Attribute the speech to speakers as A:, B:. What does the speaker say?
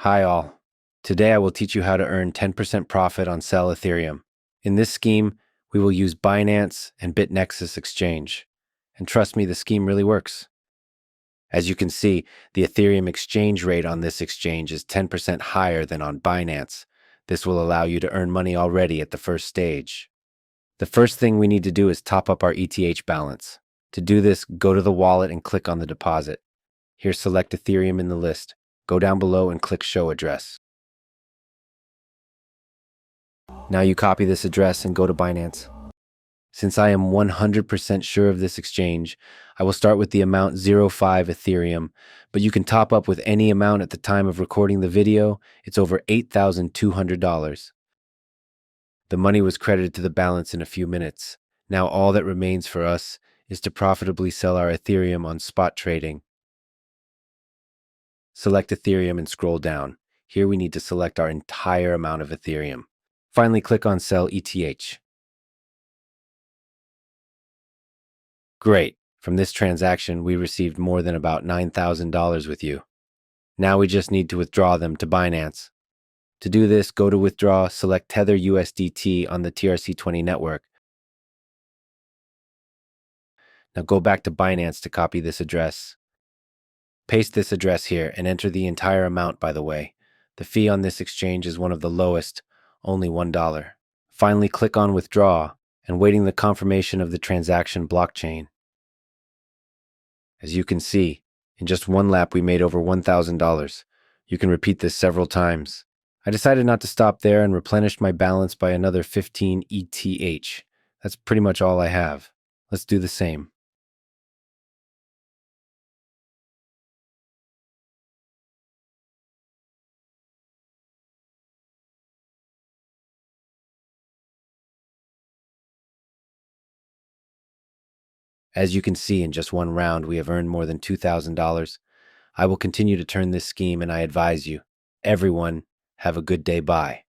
A: Hi all. Today I will teach you how to earn 10% profit on sell Ethereum. In this scheme, we will use Binance and bitnexux exchange. And trust me, the scheme really works. As you can see, the Ethereum exchange rate on this exchange is 10% higher than on Binance. This will allow you to earn money already at the first stage. The first thing we need to do is top up our ETH balance. To do this, go to the wallet and click on the deposit. Here, select Ethereum in the list. Go down below and click Show Address. Now you copy this address and go to Binance. Since I am 100% sure of this exchange, I will start with the amount 05 Ethereum, but you can top up with any amount at the time of recording the video. It's over $8,200. The money was credited to the balance in a few minutes. Now all that remains for us is to profitably sell our Ethereum on spot trading. Select Ethereum and scroll down. Here we need to select our entire amount of Ethereum. Finally, click on Sell ETH. Great. From this transaction, we received more than about $9,000 with you. Now we just need to withdraw them to Binance. To do this, go to Withdraw, select Tether USDT on the TRC20 network. Now go back to Binance to copy this address. Paste this address here and enter the entire amount, by the way. The fee on this exchange is one of the lowest, only $1. Finally, click on Withdraw and waiting the confirmation of the transaction blockchain. As you can see, in just one lap we made over $1,000. You can repeat this several times. I decided not to stop there and replenished my balance by another 15 ETH. That's pretty much all I have. Let's do the same. As you can see, in just one round, we have earned more than $2,000. I will continue to turn this scheme, and I advise you, everyone, have a good day. Bye.